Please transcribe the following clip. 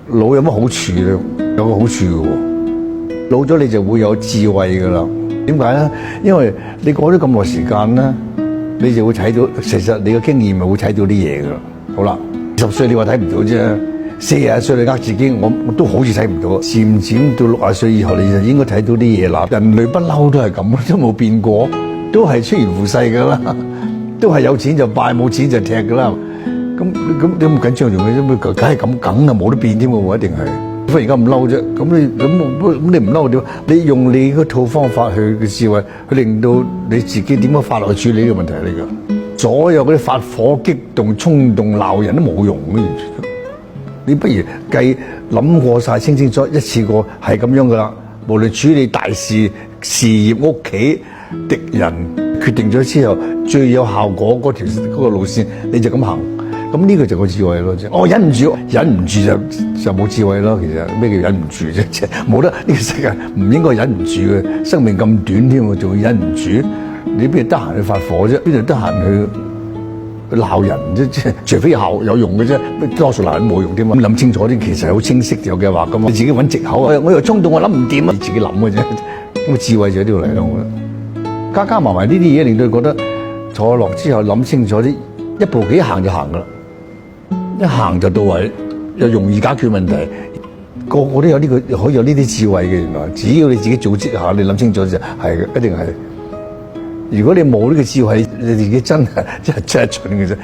老有乜好處咧？有個好處嘅喎，老咗你就會有智慧噶啦。點解咧？因為你過咗咁耐時間咧，你就會睇到，其實你嘅經驗咪會睇到啲嘢噶啦。好啦，20歲你話睇唔到啫，40歲你呃自己，我都好似睇唔到。漸漸到60歲以後，你就應該睇到啲嘢啦。人類不嬲都係咁，都冇變過，都係出現負勢噶啦，都係有錢就拜，冇錢就踢噶啦。咁你咁緊張做咩啫？梗係咁，梗係冇得變添喎，一定係。忽然間唔嬲啫，咁你唔嬲點？你用你嗰套方法去嘅智慧，去令到你自己點樣法律去處理呢個問題嚟㗎？所有嗰啲發火、激動、衝動、鬧人都冇用嘅，完全。你不如諗過晒，清清楚一次過係咁樣噶啦。無論處理大事、事業、屋企、敵人，決定咗之後最有效果嗰個路線，你就咁行。咁呢個就個智慧咯，即係忍唔住就冇智慧咯。其實咩叫忍唔住啫？即係冇得，呢個世界唔應該忍唔住嘅，生命咁短添喎，仲要忍唔住？你邊度得閒去發火啫？邊度得閒去鬧人啫？即係除非有用嘅啫，多數鬧人冇用添嘛。咁諗清楚啲，其實好清晰有嘅話咁，你自己揾藉口啊！我又衝動，我諗唔掂啊！你自己諗嘅啫。咁智慧就喺呢度嚟咯，我覺得加加埋埋呢啲嘢，令到佢覺得坐落之後諗清楚啲，一步幾行就行噶啦。一行就到位，又容易解決問題。個個都有呢個可以有呢啲智慧嘅，原來只要你自己組織下，你諗清楚就係嘅，一定係。如果你冇呢個智慧，你自己真係蠢嘅啫。